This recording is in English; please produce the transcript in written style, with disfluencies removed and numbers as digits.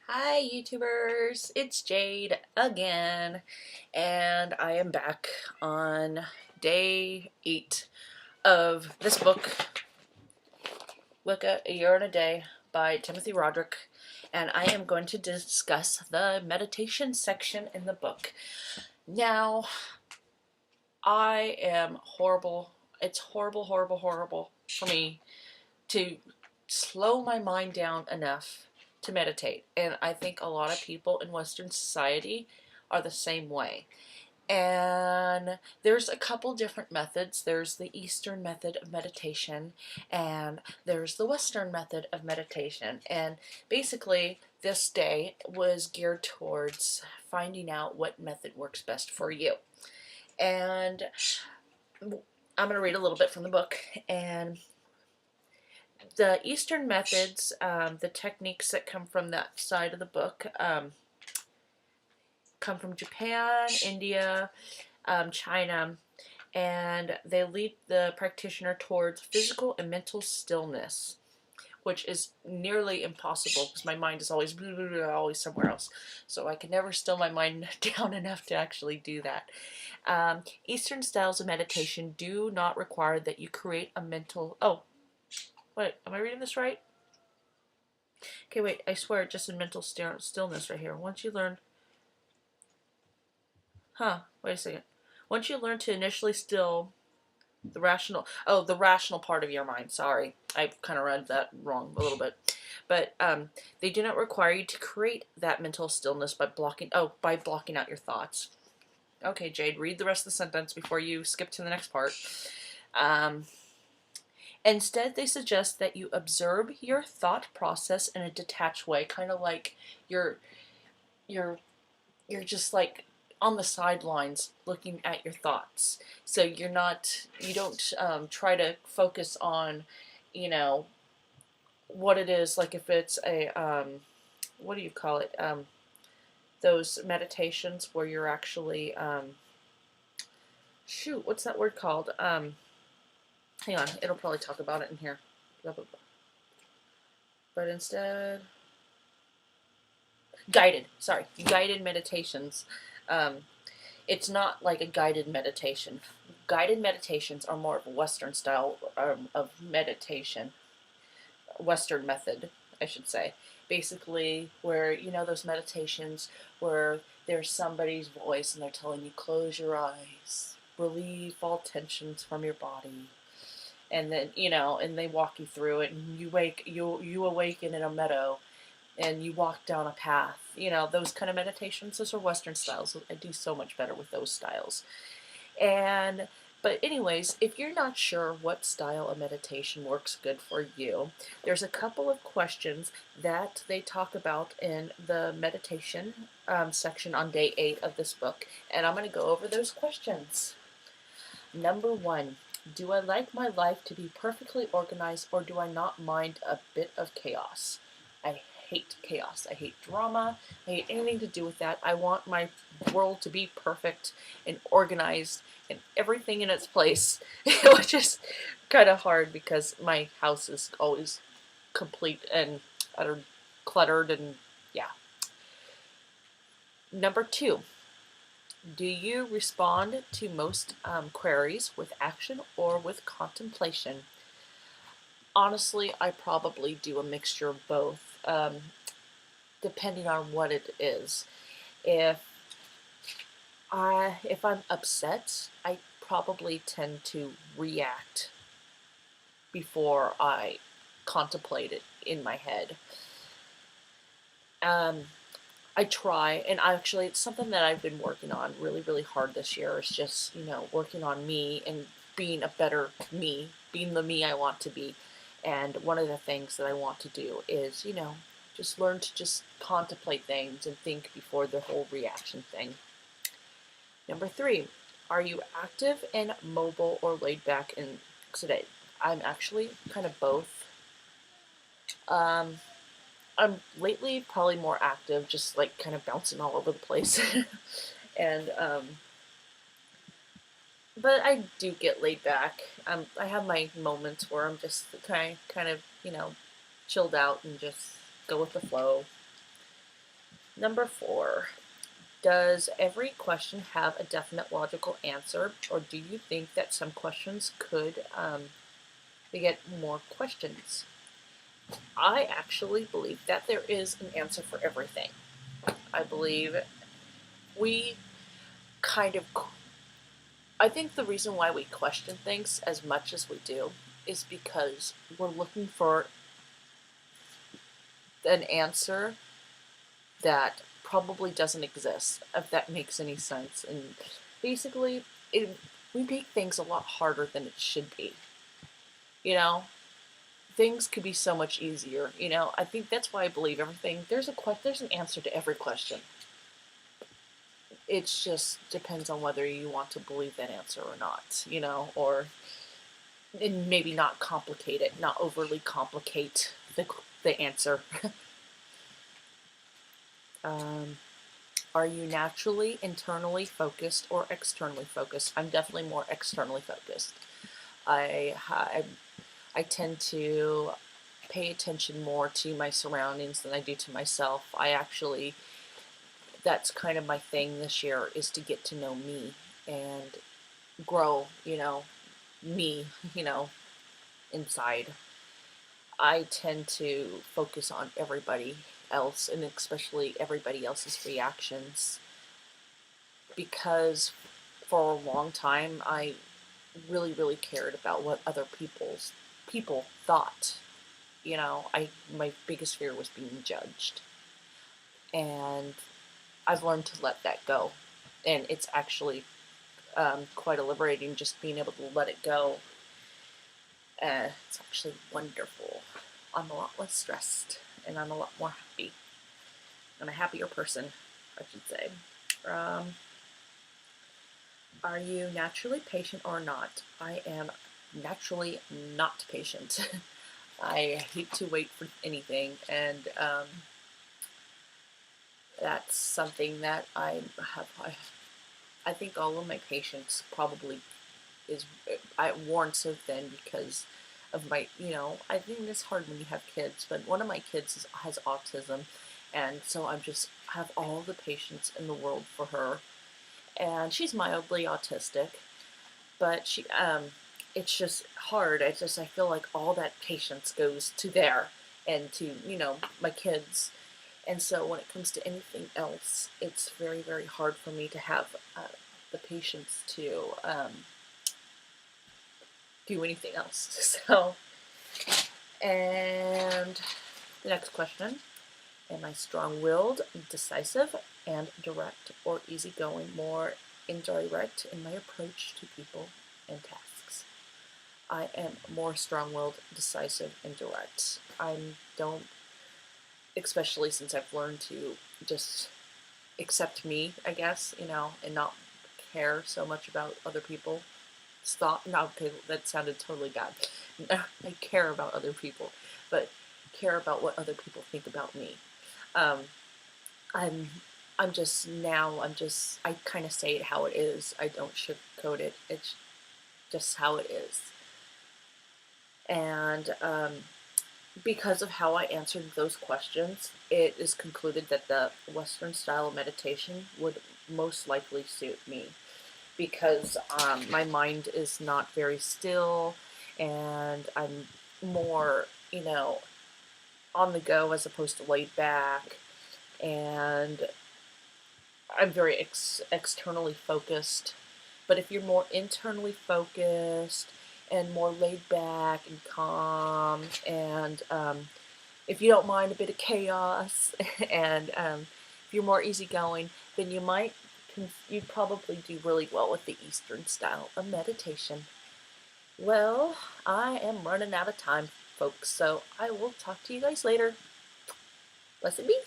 Hi YouTubers, it's Jade again, and I am back on day 8 of this book, Wicca A Year and a Day by Timothy Roderick, and I am going to discuss the meditation section in the book. Now, I am horrible. It's horrible for me to slow my mind down enough to meditate. And I think a lot of people in Western society are the same way. And there's a couple different methods. There's the Eastern method of meditation, and there's the Western method of meditation. And basically, this day was geared towards finding out what method works best for you. And I'm going to read a little bit from the book. And the Eastern methods, the techniques that come from that side of the book, come from Japan, India, China, and they lead the practitioner towards physical and mental stillness, which is nearly impossible because my mind is always always somewhere else. So I can never still my mind down enough to actually do that. Eastern styles of meditation do not require that you create a mental... Oh, wait, am I reading this right? Okay, wait, I swear, just in mental stillness right here. Once you learn... wait a second. Once you learn to initially still the rational part of your mind. Sorry, I kind of read that wrong a little bit. But they do not require you to create that mental stillness by blocking out your thoughts. Okay, Jade, read the rest of the sentence before you skip to the next part. Instead, they suggest that you observe your thought process in a detached way, kind of like you're just like on the sidelines looking at your thoughts. So you don't try to focus on, what it is. Like if it's a, what do you call it? Those meditations where you're actually, shoot, what's that word called? Hang on, it'll probably talk about it in here. Blah, blah, blah. But instead, guided meditations. It's not like a guided meditation. Guided meditations are more of a Western style of meditation, Western method, I should say. Basically, where, those meditations where there's somebody's voice and they're telling you, close your eyes, relieve all tensions from your body. And then, and they walk you through it, and you awaken in a meadow, and you walk down a path. Those kind of meditations. Those are Western styles. I do so much better with those styles. But anyways, if you're not sure what style of meditation works good for you, there's a couple of questions that they talk about in the meditation section on day 8 of this book, and I'm going to go over those questions. Number 1. Do I like my life to be perfectly organized, or do I not mind a bit of chaos? I hate chaos. I hate drama. I hate anything to do with that. I want my world to be perfect and organized and everything in its place, which is kind of hard because my house is always complete and utter cluttered, and yeah. Number 2. Do you respond to most queries with action or with contemplation? Honestly, I probably do a mixture of both, depending on what it is. If I'm upset, I probably tend to react before I contemplate it in my head. I try, and actually it's something that I've been working on really hard this year. Is just, working on me and being a better me, being the me I want to be. And one of the things that I want to do is, just learn to just contemplate things and think before the whole reaction thing. Number 3, are you active and mobile or laid back and sedate? I'm actually kind of both. I'm lately probably more active, just like kind of bouncing all over the place. And but I do get laid back. I have my moments where I'm just kind of chilled out and just go with the flow. Number 4. Does every question have a definite logical answer, or do you think that some questions could beget more questions? I actually believe that there is an answer for everything. I believe we kind of, I think the reason why we question things as much as we do is because we're looking for an answer that probably doesn't exist, if that makes any sense. And basically, we make things a lot harder than it should be. You know, things could be so much easier. You know, I think that's why I believe everything. There's an answer to every question. It just depends on whether you want to believe that answer or not. You know, or and maybe not complicate it, not overly complicate the answer. Are you naturally internally focused or externally focused? I'm definitely more externally focused. I I tend to pay attention more to my surroundings than I do to myself. That's kind of my thing this year, is to get to know me and grow, me, inside. I tend to focus on everybody else, and especially everybody else's reactions, because for a long time I really cared about what other people thought. My biggest fear was being judged, and I've learned to let that go, and it's actually quite liberating, just being able to let it go. It's actually wonderful. I'm a lot less stressed, and I'm a lot more happy. I'm a happier person, I should say. Um, are you naturally patient or not? I am naturally not patient. I hate to wait for anything, and that's something that I think all of my patience probably is worn so thin because of my, I think it's hard when you have kids, but one of my kids has autism, and so I just have all the patience in the world for her, and she's mildly autistic, but it's just hard. I feel like all that patience goes to there and to, my kids. And so when it comes to anything else, it's very hard for me to have the patience to do anything else. So, and the next question: am I strong-willed, decisive, and direct, or easygoing, more indirect in my approach to people and tasks? I am more strong-willed, decisive, and direct. I don't, especially since I've learned to just accept me, I guess, and not care so much about other people. Stop. No, okay, that sounded totally bad. I care about other people, but care about what other people think about me. Um, I'm, I kind of say it how it is. I don't sugarcoat it. It's just how it is. And because of how I answered those questions, it is concluded that the Western style of meditation would most likely suit me, because my mind is not very still, and I'm more, on the go as opposed to laid back, and I'm very externally focused. But if you're more internally focused and more laid back and calm, and if you don't mind a bit of chaos, and if you're more easygoing, then you'd probably do really well with the Eastern style of meditation. Well, I am running out of time, folks, so I will talk to you guys later. Blessed be.